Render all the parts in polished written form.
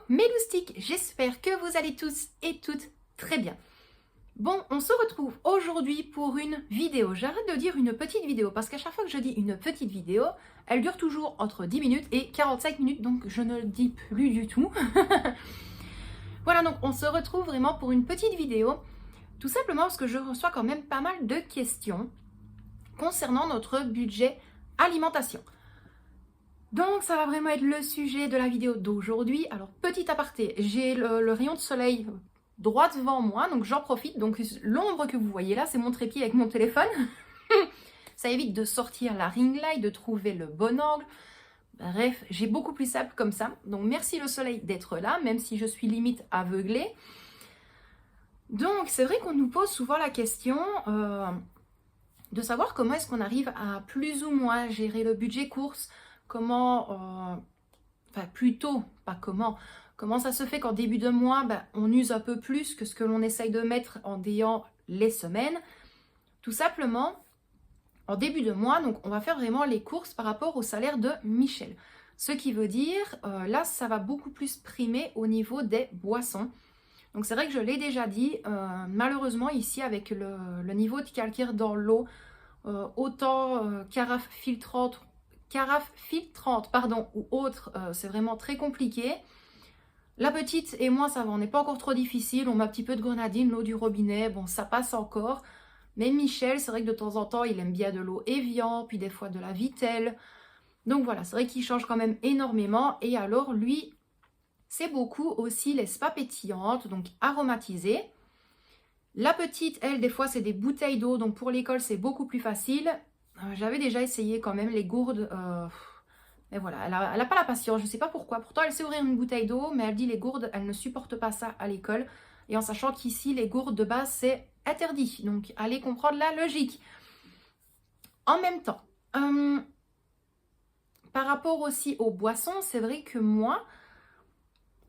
mes loustiques, j'espère que vous allez tous et toutes très bien. Bon, on se retrouve aujourd'hui pour une vidéo. J'arrête de dire une petite vidéo parce qu'à chaque fois que je dis une petite vidéo, elle dure toujours entre 10 minutes et 45 minutes, donc je ne le dis plus du tout. Voilà, donc on se retrouve vraiment pour une petite vidéo, tout simplement parce que je reçois quand même pas mal de questions concernant notre budget alimentation. Donc ça va vraiment être le sujet de la vidéo d'aujourd'hui. Alors petit aparté, j'ai le rayon de soleil droit devant moi, donc j'en profite. Donc l'ombre que vous voyez là, c'est mon trépied avec mon téléphone. Ça évite de sortir la ring light, de trouver le bon angle. Bref, j'ai beaucoup plus simple comme ça. Donc merci le soleil d'être là, même si je suis limite aveuglée. Donc c'est vrai qu'on nous pose souvent la question de savoir comment est-ce qu'on arrive à plus ou moins gérer le budget course. Comment, enfin plutôt, pas comment ça se fait qu'en début de mois, on use un peu plus que ce que l'on essaye de mettre en déant les semaines. Tout simplement, en début de mois, donc on va faire vraiment les courses par rapport au salaire de Michel. Ce qui veut dire, là, ça va beaucoup plus primer au niveau des boissons. Donc c'est vrai que je l'ai déjà dit, malheureusement ici avec le niveau de calcaire dans l'eau, autant carafe filtrante, ou autre, c'est vraiment très compliqué. La petite et moi, ça va, on n'est pas encore trop difficile. On met un petit peu de grenadine, l'eau du robinet, bon, ça passe encore. Mais Michel, c'est vrai que de temps en temps, il aime bien de l'eau Evian, puis des fois de la Vittel. Donc voilà, c'est vrai qu'il change quand même énormément. Et alors, lui, c'est beaucoup aussi les spas pétillantes, donc aromatisées. La petite, elle, des fois, c'est des bouteilles d'eau. Donc pour l'école, c'est beaucoup plus facile. J'avais déjà essayé quand même les gourdes. Mais voilà, elle a pas la patience, je ne sais pas pourquoi. Pourtant, elle sait ouvrir une bouteille d'eau, mais elle dit les gourdes, elle ne supporte pas ça à l'école. Et en sachant qu'ici, les gourdes de base, c'est interdit. Donc, allez comprendre la logique. En même temps, par rapport aussi aux boissons, c'est vrai que moi,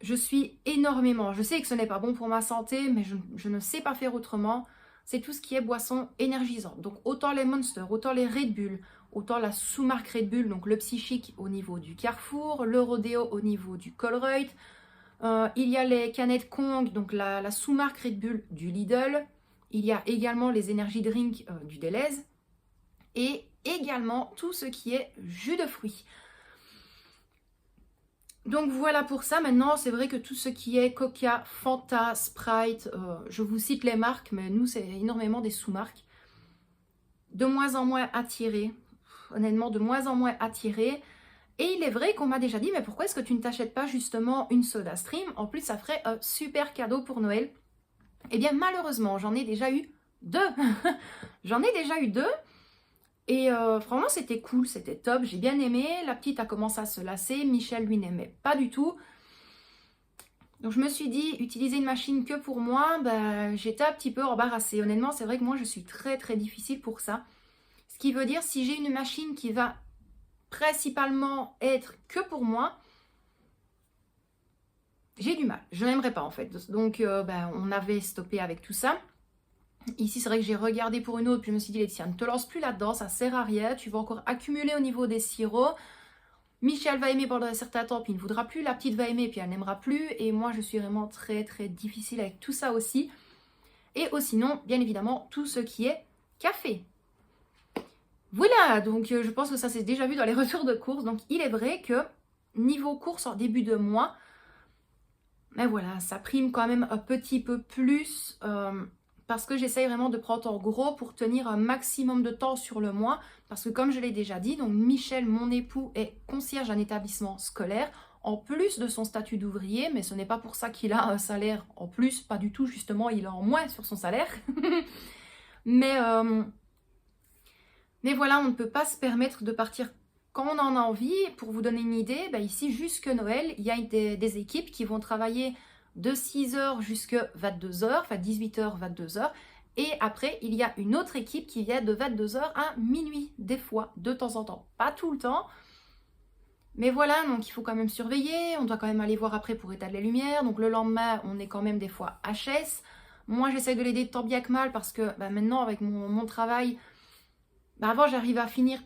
je suis énormément. Je sais que ce n'est pas bon pour ma santé, mais je ne sais pas faire autrement. C'est tout ce qui est boisson énergisante. Donc, autant les Monster, autant les Red Bull, autant la sous-marque Red Bull, donc le Psychique au niveau du Carrefour, le Rodeo au niveau du Colruyt. Il y a les canettes Kong, donc la sous-marque Red Bull du Lidl. Il y a également les energy drinks du Deleuze. Et également tout ce qui est jus de fruits. Donc voilà pour ça. Maintenant, c'est vrai que tout ce qui est Coca, Fanta, Sprite, je vous cite les marques, mais nous, c'est énormément des sous-marques. De moins en moins attirés. Honnêtement, de moins en moins attirés. Et il est vrai qu'on m'a déjà dit, mais pourquoi est-ce que tu ne t'achètes pas justement une Soda Stream? En plus, ça ferait un super cadeau pour Noël. Eh bien, malheureusement, j'en ai déjà eu 2. J'en ai déjà eu 2. Et franchement, c'était cool, c'était top, j'ai bien aimé. La petite a commencé à se lasser, Michel, lui, n'aimait pas du tout. Donc je me suis dit, utiliser une machine que pour moi, j'étais un petit peu embarrassée. Honnêtement, c'est vrai que moi, je suis très très difficile pour ça. Ce qui veut dire, si j'ai une machine qui va principalement être que pour moi, j'ai du mal. Je n'aimerais pas en fait. Donc on avait stoppé avec tout ça. Ici, c'est vrai que j'ai regardé pour une autre, puis je me suis dit, Laetitia, ne te lance plus là-dedans, ça sert à rien, tu vas encore accumuler au niveau des sirops. Michel va aimer pendant un certain temps, puis il ne voudra plus, la petite va aimer, puis elle n'aimera plus, et moi, je suis vraiment très, très difficile avec tout ça aussi. Et aussi, non, bien évidemment, tout ce qui est café. Voilà, donc je pense que ça s'est déjà vu dans les retours de course. Donc, il est vrai que niveau course en début de mois, mais voilà, ça prime quand même un petit peu plus... parce que j'essaye vraiment de prendre en gros pour tenir un maximum de temps sur le mois. Parce que comme je l'ai déjà dit, donc Michel, mon époux, est concierge d'un établissement scolaire, en plus de son statut d'ouvrier, mais ce n'est pas pour ça qu'il a un salaire en plus, pas du tout, justement, il a en moins sur son salaire. mais voilà, on ne peut pas se permettre de partir quand on en a envie. Pour vous donner une idée, ici, jusque Noël, il y a des équipes qui vont travailler de 6h jusqu'à 22h, enfin 18h, 22h. Et après, il y a une autre équipe qui vient de 22h à minuit, des fois, de temps en temps. Pas tout le temps. Mais voilà, donc il faut quand même surveiller. On doit quand même aller voir après pour éteindre les lumières. Donc le lendemain, on est quand même des fois HS. Moi, j'essaie de l'aider tant bien que mal parce que maintenant, avec mon travail, avant, j'arrive à finir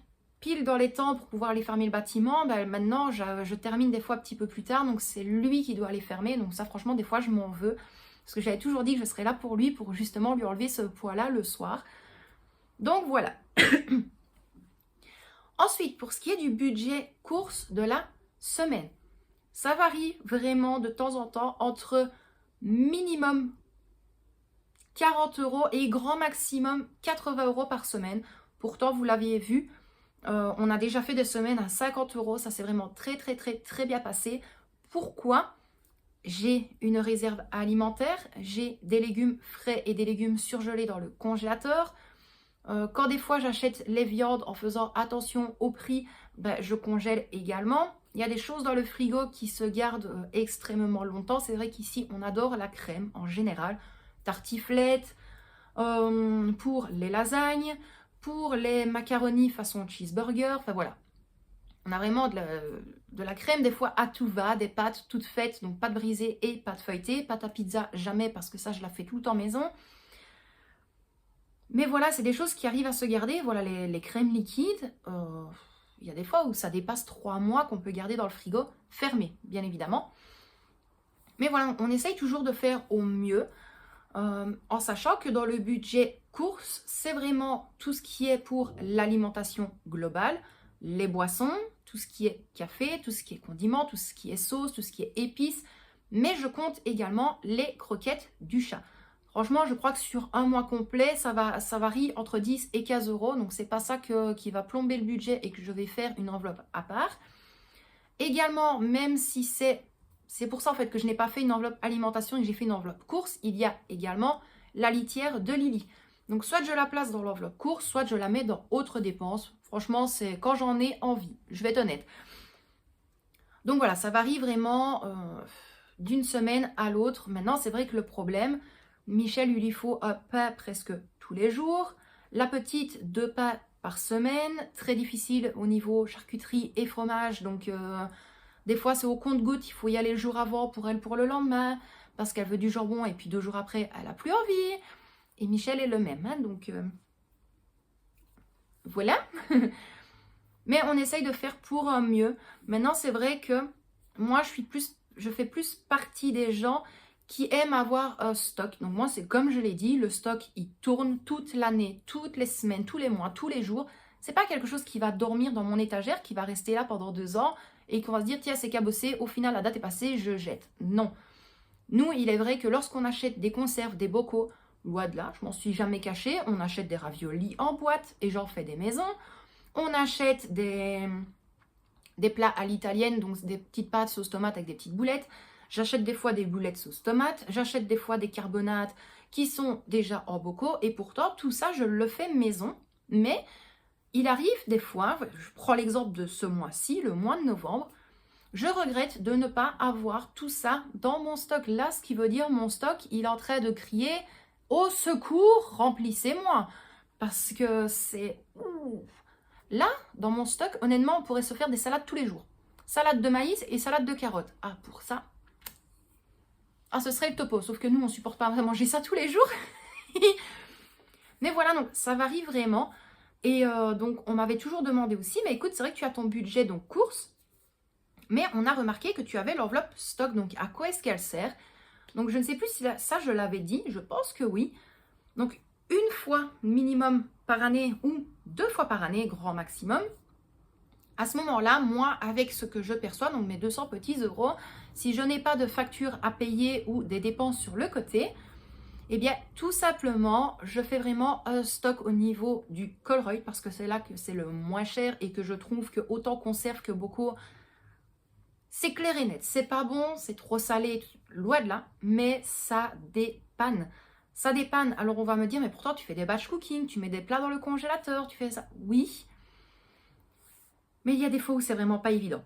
pile dans les temps pour pouvoir aller fermer le bâtiment. Ben, maintenant, je termine des fois un petit peu plus tard, donc c'est lui qui doit aller fermer. Donc ça, franchement, des fois, je m'en veux. Parce que j'avais toujours dit que je serais là pour lui, pour justement lui enlever ce poids-là le soir. Donc voilà. Ensuite, pour ce qui est du budget course de la semaine, ça varie vraiment de temps en temps entre minimum 40 € et grand maximum 80 € par semaine. Pourtant, vous l'aviez vu, on a déjà fait des semaines à 50 €. Ça s'est vraiment très bien passé. Pourquoi? J'ai une réserve alimentaire, j'ai des légumes frais et des légumes surgelés dans le congélateur. Quand des fois j'achète les viandes en faisant attention au prix, ben, je congèle également. Il y a des choses dans le frigo qui se gardent extrêmement longtemps. C'est vrai qu'ici on adore la crème en général. Tartiflette, pour les lasagnes, pour les macaronis façon cheeseburger, enfin voilà. On a vraiment de la crème, des fois à tout va, des pâtes toutes faites, donc pâte brisée et pâte feuilletée. Pâte à pizza, jamais, parce que ça, je la fais tout le temps maison. Mais voilà, c'est des choses qui arrivent à se garder. Voilà, les crèmes liquides, il y a des fois où ça dépasse 3 mois qu'on peut garder dans le frigo, fermé, bien évidemment. Mais voilà, on essaye toujours de faire au mieux, en sachant que dans le budget course, c'est vraiment tout ce qui est pour l'alimentation globale, les boissons, tout ce qui est café, tout ce qui est condiments, tout ce qui est sauce, tout ce qui est épices, mais je compte également les croquettes du chat. Franchement, je crois que sur un mois complet, ça varie entre 10 et 15 €, donc c'est pas ça qui va plomber le budget et que je vais faire une enveloppe à part. Également, même si c'est pour ça en fait que je n'ai pas fait une enveloppe alimentation et que j'ai fait une enveloppe course, il y a également la litière de Lily. Donc soit je la place dans l'enveloppe course, soit je la mets dans autres dépenses. Franchement, c'est quand j'en ai envie, je vais être honnête. Donc voilà, ça varie vraiment d'une semaine à l'autre. Maintenant, c'est vrai que le problème, Michel, il lui faut un pain presque tous les jours. La petite, 2 pains par semaine. Très difficile au niveau charcuterie et fromage. Donc des fois, c'est au compte-gouttes. Il faut y aller le jour avant pour elle pour le lendemain. Parce qu'elle veut du jambon et puis 2 jours après, elle n'a plus envie. Et Michel est le même. Hein, donc voilà. Mais on essaye de faire pour un mieux. Maintenant, c'est vrai que moi, je fais plus partie des gens qui aiment avoir un stock. Donc moi, c'est comme je l'ai dit, le stock, il tourne toute l'année, toutes les semaines, tous les mois, tous les jours. C'est pas quelque chose qui va dormir dans mon étagère, qui va rester là pendant 2 ans et qu'on va se dire, tiens, c'est cabossé, au final, la date est passée, je jette. Non. Nous, il est vrai que lorsqu'on achète des conserves, des bocaux, loin de là, je m'en suis jamais cachée, on achète des raviolis en boîte et j'en fais des maisons. On achète des plats à l'italienne, donc des petites pâtes sauce tomate avec des petites boulettes. J'achète des fois des boulettes sauce tomate. J'achète des fois des carbonates qui sont déjà en bocaux. Et pourtant, tout ça, je le fais maison. Mais il arrive des fois, je prends l'exemple de ce mois-ci, le mois de novembre, je regrette de ne pas avoir tout ça dans mon stock. Là, ce qui veut dire mon stock, il est en train de crier « Au secours, remplissez-moi » parce que c'est... Là, dans mon stock, honnêtement, on pourrait se faire des salades tous les jours. Salade de maïs et salade de carottes. Ah, pour ça. Ah, ce serait le topo. Sauf que nous, on ne supporte pas vraiment manger ça tous les jours. Mais voilà, donc ça varie vraiment. Et donc, on m'avait toujours demandé aussi, mais écoute, c'est vrai que tu as ton budget, donc course. Mais on a remarqué que tu avais l'enveloppe stock. Donc, à quoi est-ce qu'elle sert? Donc, je ne sais plus si ça, je l'avais dit. Je pense que oui. Donc, une fois minimum par année ou 2 fois par année, grand maximum. À ce moment-là, moi, avec ce que je perçois, donc mes 200 petits euros, si je n'ai pas de facture à payer ou des dépenses sur le côté, eh bien, tout simplement, je fais vraiment un stock au niveau du Colruyt parce que c'est là que c'est le moins cher et que je trouve que autant conserve que beaucoup, c'est clair et net. C'est pas bon, c'est trop salé, loin de là, mais ça dépanne. Ça dépanne. Alors on va me dire, mais pourtant tu fais des batch cooking, tu mets des plats dans le congélateur, tu fais ça. Oui, mais il y a des fois où c'est vraiment pas évident.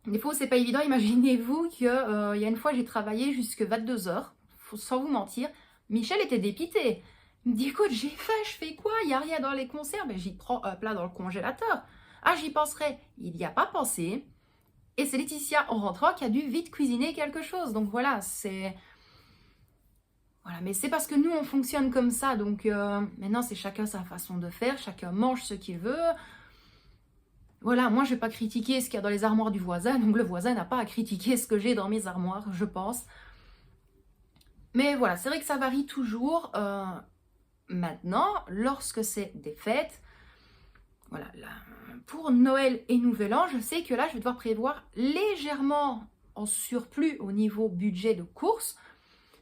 Des fois où c'est pas évident, imaginez-vous qu'il y a une fois j'ai travaillé jusque 22 heures, sans vous mentir. Michel était dépité. Il me dit, écoute, j'ai faim, je fais quoi? Il n'y a rien dans les conserves. J'y prends un plat dans le congélateur. Ah, j'y penserai. Il n'y a pas pensé. Et c'est Laetitia, en rentrant, qui a dû vite cuisiner quelque chose. Donc voilà, c'est... Voilà, mais c'est parce que nous, on fonctionne comme ça. Donc maintenant, c'est chacun sa façon de faire. Chacun mange ce qu'il veut. Voilà, moi je vais pas critiquer ce qu'il y a dans les armoires du voisin, donc le voisin n'a pas à critiquer ce que j'ai dans mes armoires, je pense. Mais voilà, c'est vrai que ça varie toujours. Maintenant, lorsque c'est des fêtes, voilà, là, pour Noël et Nouvel An, je sais que là, je vais devoir prévoir légèrement en surplus au niveau budget de course,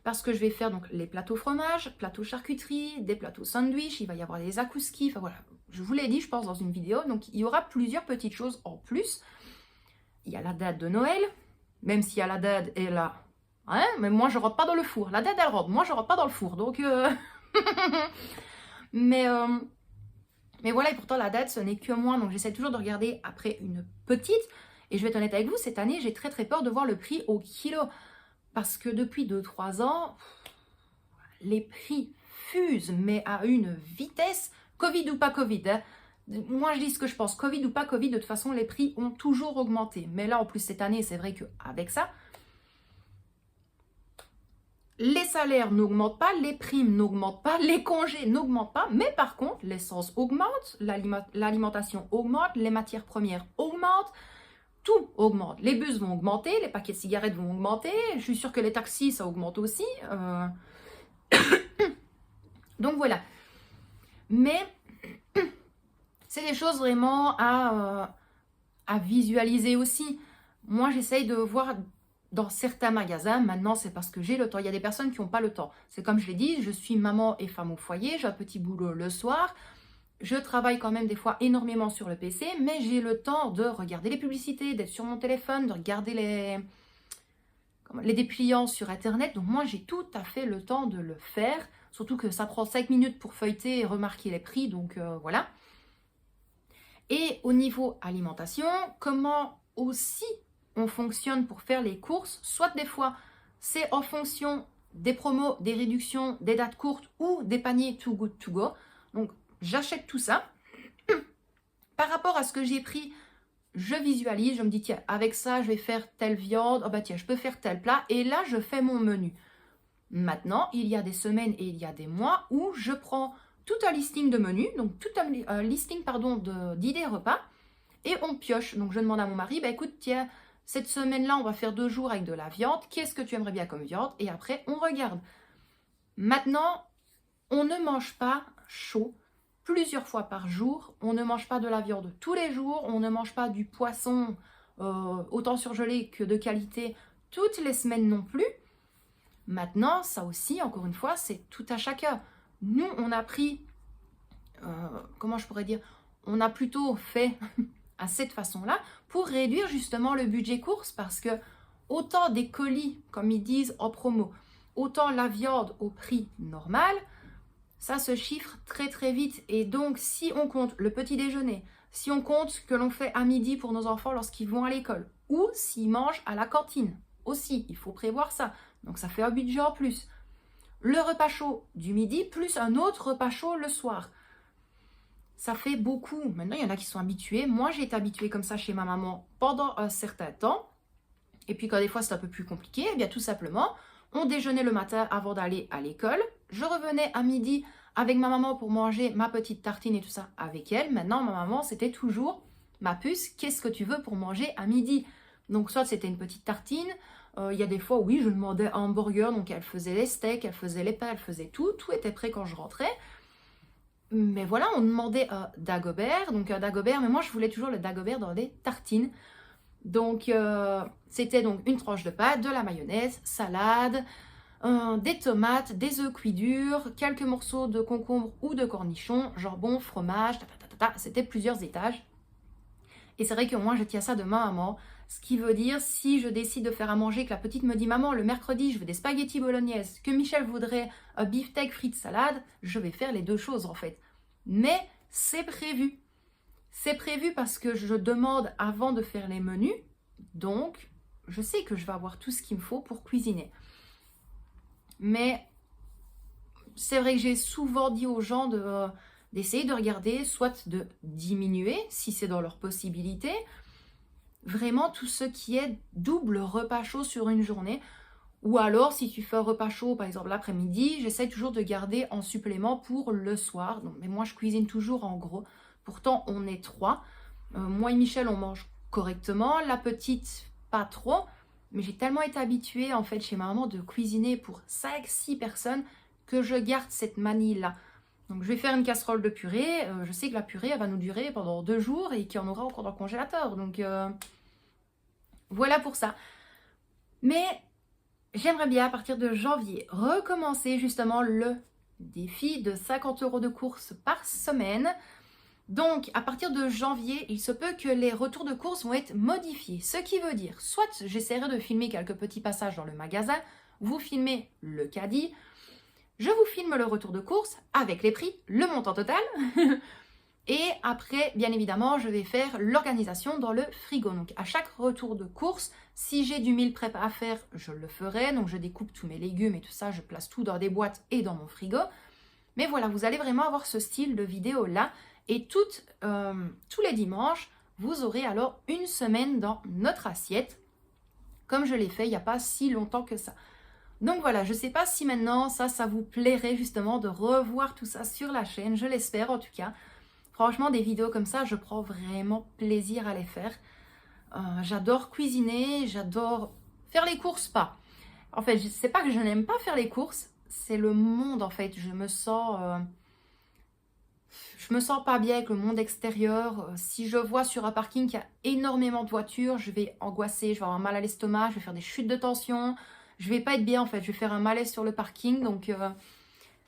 parce que je vais faire donc les plateaux fromage, plateaux charcuterie, des plateaux sandwich, il va y avoir des akouskis, enfin voilà, je vous l'ai dit, je pense, dans une vidéo, donc il y aura plusieurs petites choses en plus. Il y a la date de Noël, même si la date est là, hein, mais moi je rentre pas dans le four, la date elle rentre, moi je rentre pas dans le four, donc... mais, mais voilà, et pourtant la date ce n'est que moi, donc j'essaie toujours de regarder après une petite, et je vais être honnête avec vous, cette année j'ai très très peur de voir le prix au kilo, parce que depuis 2-3 ans, les prix fusent, mais à une vitesse, Covid ou pas Covid, hein. Moi je dis ce que je pense, Covid ou pas Covid, de toute façon les prix ont toujours augmenté, mais là en plus cette année c'est vrai qu'avec ça, les salaires n'augmentent pas, les primes n'augmentent pas, les congés n'augmentent pas, mais par contre, l'essence augmente, l'alimentation augmente, les matières premières augmentent, tout augmente. Les bus vont augmenter, les paquets de cigarettes vont augmenter, je suis sûre que les taxis, ça augmente aussi. Donc voilà. Mais c'est des choses vraiment à visualiser aussi. Moi, j'essaye de voir dans certains magasins, maintenant c'est parce que j'ai le temps. Il y a des personnes qui n'ont pas le temps. C'est comme je l'ai dit, je suis maman et femme au foyer, j'ai un petit boulot le soir. Je travaille quand même des fois énormément sur le PC, mais j'ai le temps de regarder les publicités, d'être sur mon téléphone, de regarder les dépliants sur Internet. Donc moi, j'ai tout à fait le temps de le faire. Surtout que ça prend 5 minutes pour feuilleter et remarquer les prix, donc voilà. Et au niveau alimentation, comment aussi on fonctionne pour faire les courses, soit des fois c'est en fonction des promos, des réductions, des dates courtes ou des paniers Too Good To Go. Donc j'achète tout ça. Par rapport à ce que j'ai pris, je visualise, je me dis tiens, avec ça je vais faire telle viande, oh bah tiens, je peux faire tel plat, et là je fais mon menu. Maintenant, il y a des semaines et il y a des mois où je prends tout un listing de menus, donc tout un listing d'idées repas, et on pioche. Donc je demande à mon mari, bah écoute, tiens, cette semaine-là, on va faire 2 jours avec de la viande. Qu'est-ce que tu aimerais bien comme viande? Et après, on regarde. Maintenant, on ne mange pas chaud plusieurs fois par jour. On ne mange pas de la viande tous les jours. On ne mange pas du poisson autant surgelé que de qualité toutes les semaines non plus. Maintenant, ça aussi, encore une fois, c'est tout à chacun. Nous, on a pris, comment je pourrais dire, on a plutôt fait à cette façon-là pour réduire justement le budget course, parce que autant des colis, comme ils disent en promo, autant la viande au prix normal, ça se chiffre très très vite. Et donc si on compte le petit déjeuner, si on compte ce que l'on fait à midi pour nos enfants lorsqu'ils vont à l'école, ou s'ils mangent à la cantine aussi, il faut prévoir ça, donc ça fait un budget en plus. Le repas chaud du midi plus un autre repas chaud le soir, ça fait beaucoup. Maintenant, il y en a qui sont habitués. Moi, j'ai été habituée comme ça chez ma maman pendant un certain temps. Et puis, quand des fois, c'est un peu plus compliqué, eh bien, tout simplement, on déjeunait le matin avant d'aller à l'école. Je revenais à midi avec ma maman pour manger ma petite tartine et tout ça avec elle. Maintenant, ma maman, c'était toujours ma puce. Qu'est-ce que tu veux pour manger à midi? Donc, soit c'était une petite tartine. Il y a des fois, oui, je demandais un hamburger. Donc, elle faisait les steaks, elle faisait les pains, elle faisait tout. Tout était prêt quand je rentrais. Mais voilà, on demandait un dagobert, donc un dagobert, mais moi je voulais toujours le dagobert dans des tartines. Donc c'était donc une tranche de pâte, de la mayonnaise, salade, des tomates, des œufs cuits durs, quelques morceaux de concombre ou de cornichons, jambon, fromage, c'était plusieurs étages. Et c'est vrai que moi je tiens ça de main à main, ce qui veut dire si je décide de faire à manger, que la petite me dit maman le mercredi je veux des spaghettis bolognaises, que Michel voudrait un beefsteak frites salade, je vais faire les deux choses en fait. Mais c'est prévu. C'est prévu parce que je demande avant de faire les menus, donc je sais que je vais avoir tout ce qu'il me faut pour cuisiner. Mais c'est vrai que j'ai souvent dit aux gens d'essayer de regarder, soit de diminuer si c'est dans leurs possibilités, vraiment tout ce qui est double repas chaud sur une journée. Ou alors, si tu fais un repas chaud, par exemple l'après-midi, j'essaie toujours de garder en supplément pour le soir. Donc, mais moi, je cuisine toujours en gros. Pourtant, on est 3. Moi et Michel, on mange correctement. La petite, pas trop. Mais j'ai tellement été habituée, en fait, chez ma maman, de cuisiner pour 5-6 personnes que je garde cette manie-là. Donc, je vais faire une casserole de purée. Je sais que la purée, elle va nous durer pendant 2 jours et qu'il y en aura encore dans le congélateur. Donc, voilà pour ça. Mais j'aimerais bien, à partir de janvier, recommencer justement le défi de 50 € de course par semaine. Donc, à partir de janvier, il se peut que les retours de course vont être modifiés. Ce qui veut dire, soit j'essaierai de filmer quelques petits passages dans le magasin, vous filmez le caddie, je vous filme le retour de course avec les prix, le montant total. Et après, bien évidemment, je vais faire l'organisation dans le frigo. Donc, à chaque retour de course, si j'ai du meal prep à faire, je le ferai. Donc, je découpe tous mes légumes et tout ça, je place tout dans des boîtes et dans mon frigo. Mais voilà, vous allez vraiment avoir ce style de vidéo-là. Et tous les dimanches, vous aurez alors une semaine dans notre assiette, comme je l'ai fait il n'y a pas si longtemps que ça. Donc voilà, je ne sais pas si maintenant ça vous plairait justement de revoir tout ça sur la chaîne, je l'espère en tout cas. Franchement, des vidéos comme ça, je prends vraiment plaisir à les faire. J'adore cuisiner, j'adore faire les courses, pas. En fait, c'est pas que je n'aime pas faire les courses, c'est le monde en fait, je me sens pas bien avec le monde extérieur. Si je vois sur un parking qu'il y a énormément de voitures, je vais angoisser, je vais avoir mal à l'estomac, je vais faire des chutes de tension. Je vais pas être bien en fait, je vais faire un malaise sur le parking. Donc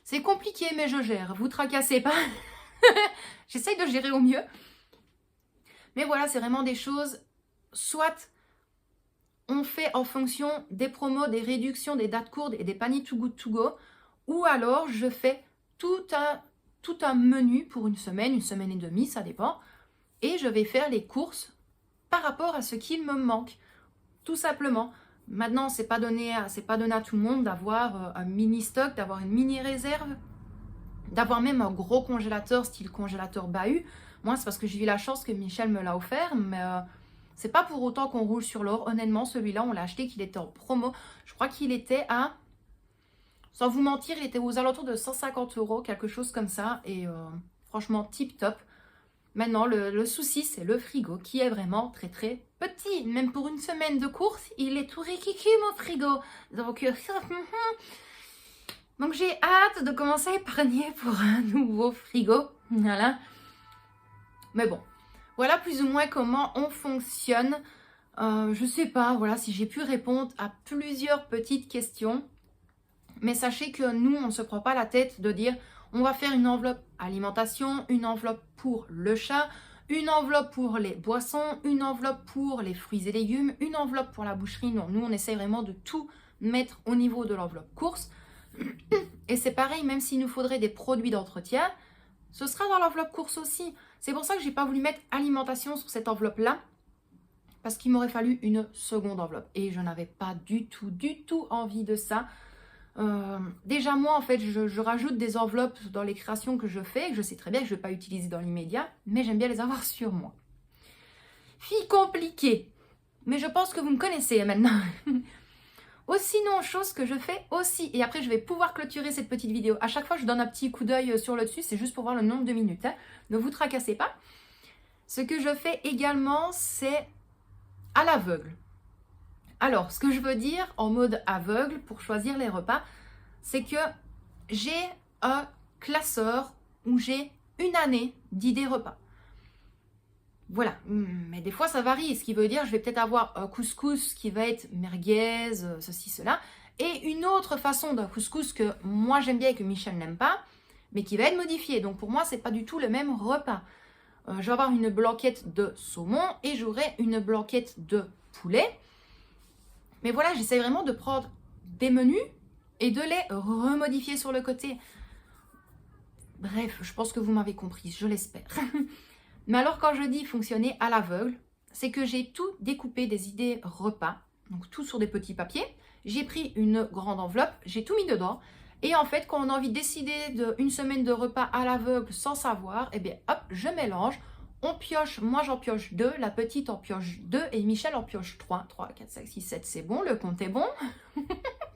c'est compliqué mais je gère, vous tracassez pas. J'essaye de gérer au mieux. Mais voilà, c'est vraiment des choses, soit on fait en fonction des promos, des réductions, des dates courtes et des paniers Too Good To Go, ou alors je fais tout un menu pour une semaine et demie, ça dépend, et je vais faire les courses par rapport à ce qu'il me manque, tout simplement. Maintenant, c'est pas donné à tout le monde d'avoir un mini stock, d'avoir une mini réserve, d'avoir même un gros congélateur style congélateur bahut. Moi, c'est parce que j'ai eu la chance que Michel me l'a offert, mais c'est pas pour autant qu'on roule sur l'or. Honnêtement, celui-là, on l'a acheté qu'il était en promo. Je crois qu'il était à, sans vous mentir, il était aux alentours de 150 €, quelque chose comme ça. Et franchement, tip top. Maintenant, le souci, c'est le frigo qui est vraiment très très petit. Même pour une semaine de course, il est tout rikiki mon frigo. Donc j'ai hâte de commencer à épargner pour un nouveau frigo. Voilà. Mais bon, voilà plus ou moins comment on fonctionne. Je sais pas, voilà, si j'ai pu répondre à plusieurs petites questions. Mais sachez que nous, on ne se prend pas la tête de dire on va faire une enveloppe alimentation, une enveloppe pour le chat, une enveloppe pour les boissons, une enveloppe pour les fruits et légumes, une enveloppe pour la boucherie. Non, nous, on essaie vraiment de tout mettre au niveau de l'enveloppe course. Et c'est pareil, même s'il nous faudrait des produits d'entretien, ce sera dans l'enveloppe course aussi. C'est pour ça que je n'ai pas voulu mettre alimentation sur cette enveloppe-là, parce qu'il m'aurait fallu une seconde enveloppe. Et je n'avais pas du tout envie de ça. Déjà moi en fait je rajoute des enveloppes dans les créations que je fais, que je sais très bien que je ne vais pas utiliser dans l'immédiat, mais j'aime bien les avoir sur moi. Fille compliquée, mais je pense que vous me connaissez maintenant. Aussi non, chose que je fais aussi, et après je vais pouvoir clôturer cette petite vidéo. À chaque fois je donne un petit coup d'œil sur le dessus, c'est juste pour voir le nombre de minutes, hein. Ne vous tracassez pas. Ce que je fais également, c'est à l'aveugle. Alors, ce que je veux dire en mode aveugle pour choisir les repas, c'est que j'ai un classeur où j'ai une année d'idées repas. Voilà, mais des fois ça varie, ce qui veut dire je vais peut-être avoir un couscous qui va être merguez, ceci, cela, et une autre façon d'un couscous que moi j'aime bien et que Michel n'aime pas, mais qui va être modifié. Donc pour moi, c'est pas du tout le même repas. Je vais avoir une blanquette de saumon et j'aurai une blanquette de poulet. Mais voilà, j'essaie vraiment de prendre des menus et de les remodifier sur le côté. Bref, je pense que vous m'avez compris, je l'espère. Mais alors quand je dis fonctionner à l'aveugle, c'est que j'ai tout découpé des idées repas, donc tout sur des petits papiers. J'ai pris une grande enveloppe, j'ai tout mis dedans. Et en fait, quand on a envie de décider d'une semaine de repas à l'aveugle sans savoir, eh bien hop, je mélange. On pioche, moi j'en pioche 2, la petite en pioche 2 et Michel en pioche 3. 3, 4, 5, 6, 7, c'est bon, le compte est bon.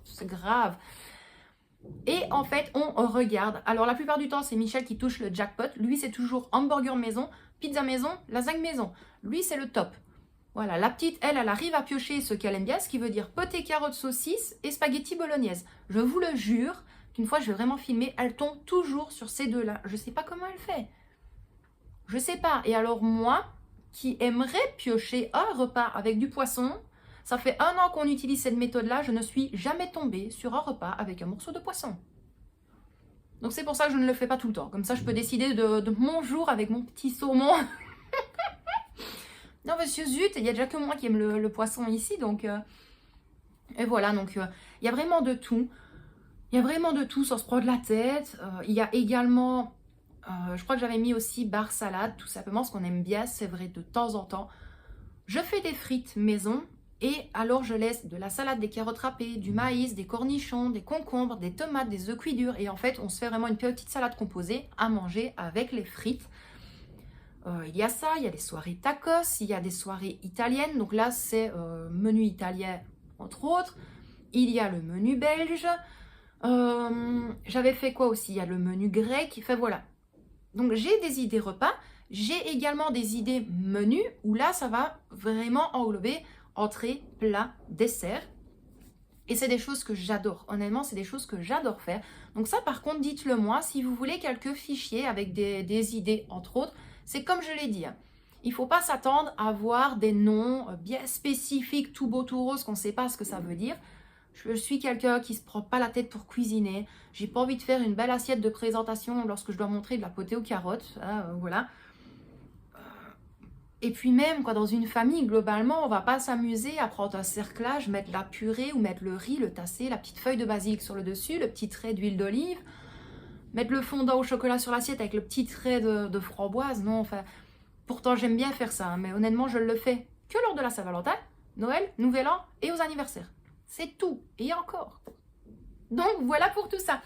C'est grave. Et en fait, on regarde. Alors la plupart du temps, c'est Michel qui touche le jackpot. Lui, c'est toujours hamburger maison, pizza maison, lasagne maison. Lui, c'est le top. Voilà, la petite, elle arrive à piocher ce qu'elle aime bien, ce qui veut dire poté, carottes, saucisses et spaghetti bolognaise. Je vous le jure qu'une fois, je vais vraiment filmer, elle tombe toujours sur ces deux-là. Je ne sais pas comment elle fait. Je sais pas. Et alors moi, qui aimerais piocher un repas avec du poisson, ça fait 1 an qu'on utilise cette méthode-là, je ne suis jamais tombée sur un repas avec un morceau de poisson. Donc c'est pour ça que je ne le fais pas tout le temps. Comme ça, je peux décider de mon jour avec mon petit saumon. Non, monsieur zut, il n'y a déjà que moi qui aime le poisson ici, donc... Et voilà, donc il y a vraiment de tout. Il y a vraiment de tout sans se prendre la tête. Il y a également... je crois que j'avais mis aussi bar salade, tout simplement, ce qu'on aime bien, c'est vrai, de temps en temps. Je fais des frites maison et alors je laisse de la salade, des carottes râpées, du maïs, des cornichons, des concombres, des tomates, des œufs cuits durs. Et en fait, on se fait vraiment une petite salade composée à manger avec les frites. Il y a ça, il y a des soirées tacos, il y a des soirées italiennes. Donc là, c'est menu italien, entre autres. Il y a le menu belge. J'avais fait quoi aussi? Il y a le menu grec. Enfin voilà. Donc j'ai des idées repas. J'ai également des idées menus où là, ça va vraiment englober entrée, plat, dessert. Et c'est des choses que j'adore. Honnêtement, c'est des choses que j'adore faire. Donc ça, par contre, dites-le moi. Si vous voulez quelques fichiers avec des idées, entre autres, c'est comme je l'ai dit. Il ne faut pas s'attendre à voir des noms bien spécifiques, tout beau, tout rose, qu'on ne sait pas ce que ça veut dire. Je suis quelqu'un qui ne se prend pas la tête pour cuisiner. J'ai pas envie de faire une belle assiette de présentation lorsque je dois montrer de la potée aux carottes. Voilà. Et puis même, quoi, dans une famille, globalement, on va pas s'amuser à prendre un cerclage, mettre la purée ou mettre le riz, le tasser, la petite feuille de basilic sur le dessus, le petit trait d'huile d'olive, mettre le fondant au chocolat sur l'assiette avec le petit trait de framboise. Non, enfin, pourtant j'aime bien faire ça, hein, mais honnêtement, je le fais que lors de la Saint-Valentin, Noël, Nouvel An et aux anniversaires. C'est tout, et encore. Donc voilà pour tout ça.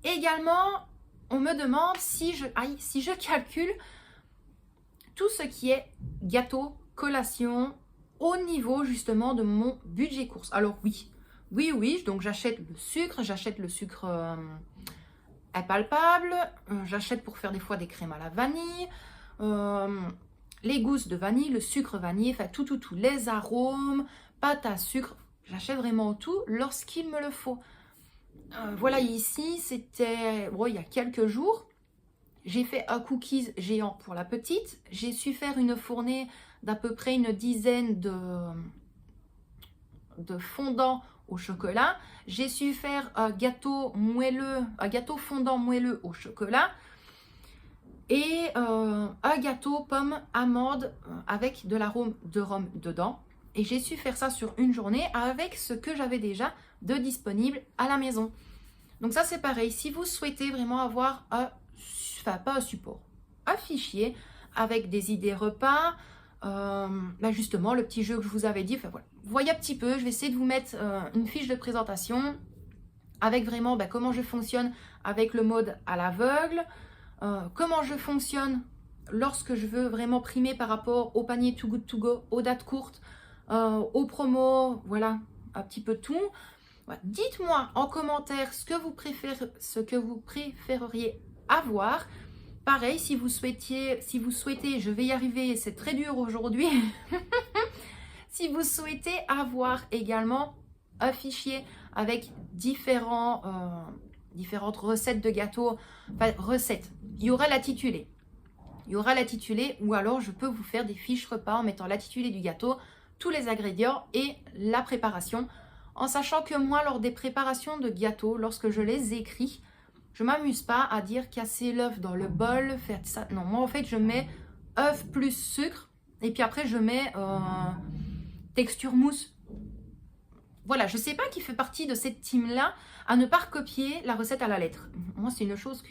Également, on me demande si je calcule tout ce qui est gâteau, collation, au niveau justement de mon budget course. Alors oui, donc j'achète le sucre impalpable, j'achète pour faire des fois des crèmes à la vanille, les gousses de vanille, le sucre vanille, enfin tout, les arômes, pâte à sucre, j'achète vraiment tout lorsqu'il me le faut. Voilà, ici, c'était il y a quelques jours. J'ai fait un cookies géant pour la petite. J'ai su faire une fournée d'à peu près une dizaine de fondants au chocolat. J'ai su faire un gâteau moelleux, un gâteau fondant moelleux au chocolat. Et un gâteau pomme amande avec de l'arôme de rhum dedans. Et j'ai su faire ça sur une journée avec ce que j'avais déjà de disponible à la maison. Donc ça c'est pareil. Si vous souhaitez vraiment avoir pas un support, un fichier avec des idées repas, justement le petit jeu que je vous avais dit, enfin voilà, vous voyez un petit peu, je vais essayer de vous mettre une fiche de présentation avec vraiment comment je fonctionne avec le mode à l'aveugle, comment je fonctionne lorsque je veux vraiment primer par rapport au panier Too Good To Go, aux dates courtes, aux promos, voilà, un petit peu tout. Voilà. Dites-moi en commentaire ce que vous préféreriez avoir. Pareil, si vous souhaitez, je vais y arriver, c'est très dur aujourd'hui. Si vous souhaitez avoir également un fichier avec différentes recettes de gâteaux, enfin recettes, il y aura l'intitulé. Ou alors je peux vous faire des fiches repas en mettant l'intitulé du gâteau, tous les ingrédients et la préparation. En sachant que moi, lors des préparations de gâteaux, lorsque je les écris, je ne m'amuse pas à dire casser l'œuf dans le bol, faire ça. Non, moi en fait, je mets œuf plus sucre et puis après, je mets texture mousse. Voilà, je ne sais pas qui fait partie de cette team-là à ne pas recopier la recette à la lettre. Moi, c'est une chose que...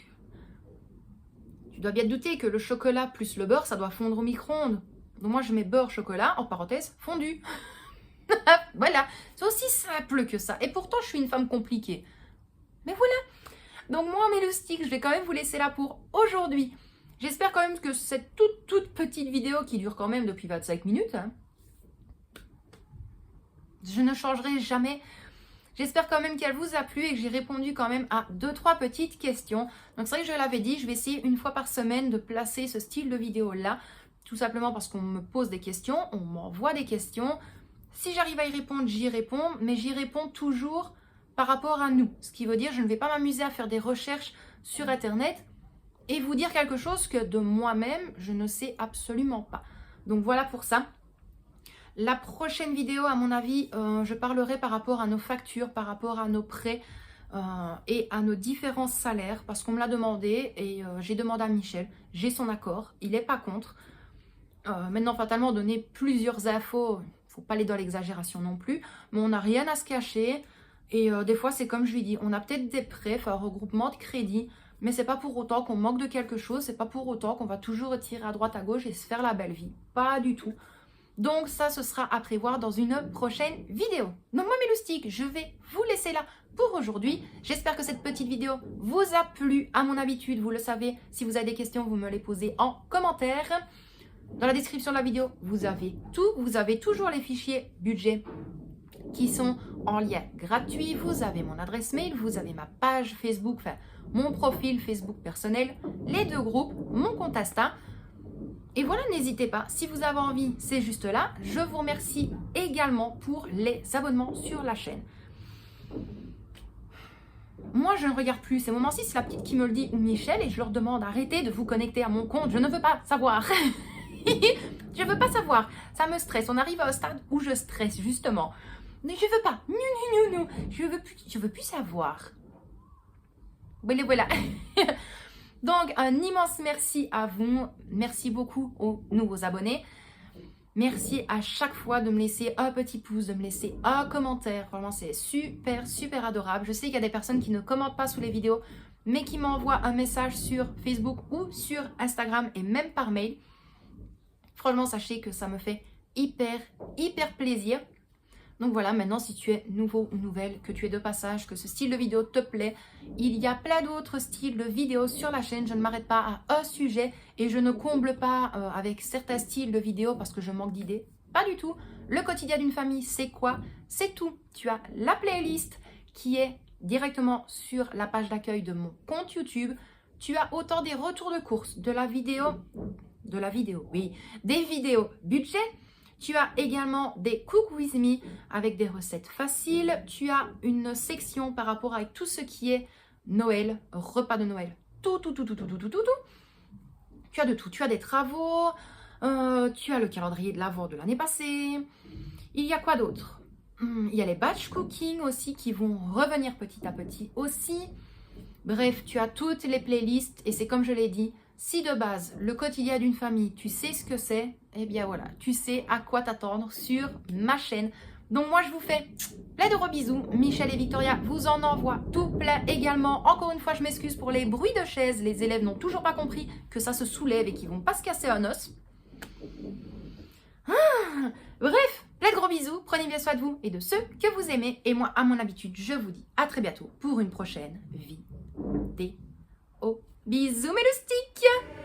Tu dois bien te douter que le chocolat plus le beurre, ça doit fondre au micro-ondes. Donc moi, je mets beurre, chocolat, en parenthèse, fondu. Voilà, c'est aussi simple que ça. Et pourtant, je suis une femme compliquée. Mais voilà. Donc moi, mes loustiques, je vais quand même vous laisser là pour aujourd'hui. J'espère quand même que cette toute petite vidéo qui dure quand même depuis 25 minutes, je ne changerai jamais. J'espère quand même qu'elle vous a plu et que j'ai répondu quand même à 2-3 petites questions. Donc c'est vrai que je l'avais dit, je vais essayer une fois par semaine de placer ce style de vidéo là. Tout simplement parce qu'on me pose des questions, on m'envoie des questions. Si j'arrive à y répondre, j'y réponds, mais j'y réponds toujours par rapport à nous. Ce qui veut dire, je ne vais pas m'amuser à faire des recherches sur Internet et vous dire quelque chose que de moi-même, je ne sais absolument pas. Donc voilà pour ça. La prochaine vidéo, à mon avis, je parlerai par rapport à nos factures, par rapport à nos prêts et à nos différents salaires, parce qu'on me l'a demandé et j'ai demandé à Michel, j'ai son accord, il n'est pas contre. Maintenant, fatalement, donner plusieurs infos, il ne faut pas aller dans l'exagération non plus, mais on n'a rien à se cacher. Et des fois, c'est comme je lui dis, on a peut-être des prêts, enfin, un regroupement de crédit, mais c'est pas pour autant qu'on manque de quelque chose, c'est pas pour autant qu'on va toujours retirer à droite à gauche et se faire la belle vie. Pas du tout. Donc ça, ce sera à prévoir dans une prochaine vidéo. Donc moi, mes loustiques, je vais vous laisser là pour aujourd'hui. J'espère que cette petite vidéo vous a plu. À mon habitude, vous le savez, si vous avez des questions, vous me les posez en commentaire. Dans la description de la vidéo, vous avez tout. Vous avez toujours les fichiers budget qui sont en lien gratuit. Vous avez mon adresse mail, vous avez ma page Facebook, enfin mon profil Facebook personnel, les 2 groupes, mon compte Insta. Et voilà, n'hésitez pas, si vous avez envie, c'est juste là. Je vous remercie également pour les abonnements sur la chaîne. Moi, je ne regarde plus ces moments-ci, c'est la petite qui me le dit ou Michel et je leur demande arrêtez de vous connecter à mon compte, je ne veux pas savoir. Je ne veux pas savoir, ça me stresse. On arrive à un stade où je stresse justement. Mais je veux pas, non, je veux plus savoir. Voilà. Donc, un immense merci à vous. Merci beaucoup aux nouveaux abonnés. Merci à chaque fois de me laisser un petit pouce, de me laisser un commentaire. Vraiment, c'est super, super adorable. Je sais qu'il y a des personnes qui ne commentent pas sous les vidéos, mais qui m'envoient un message sur Facebook ou sur Instagram et même par mail. Franchement, sachez que ça me fait hyper, hyper plaisir. Donc voilà, maintenant si tu es nouveau ou nouvelle, que tu es de passage, que ce style de vidéo te plaît, il y a plein d'autres styles de vidéos sur la chaîne. Je ne m'arrête pas à un sujet et je ne comble pas avec certains styles de vidéos parce que je manque d'idées. Pas du tout. Le quotidien d'une famille, c'est quoi? C'est tout. Tu as la playlist qui est directement sur la page d'accueil de mon compte YouTube. Tu as autant des retours de course, des vidéos budget. Tu as également des Cook With Me avec des recettes faciles. Tu as une section par rapport avec tout ce qui est Noël, repas de Noël. Tout. Tu as de tout. Tu as des travaux. Tu as le calendrier de l'Avent de l'année passée. Il y a quoi d'autre? Il y a les batch cooking aussi qui vont revenir petit à petit aussi. Bref, tu as toutes les playlists et c'est comme je l'ai dit. Si de base, le quotidien d'une famille, tu sais ce que c'est, eh bien voilà, tu sais à quoi t'attendre sur ma chaîne. Donc moi, je vous fais plein de gros bisous. Michel et Victoria vous en envoient tout plein également. Encore une fois, je m'excuse pour les bruits de chaises. Les élèves n'ont toujours pas compris que ça se soulève et qu'ils vont pas se casser un os. Bref, plein de gros bisous. Prenez bien soin de vous et de ceux que vous aimez. Et moi, à mon habitude, je vous dis à très bientôt pour une prochaine vidéo. Bisous mes loustiques!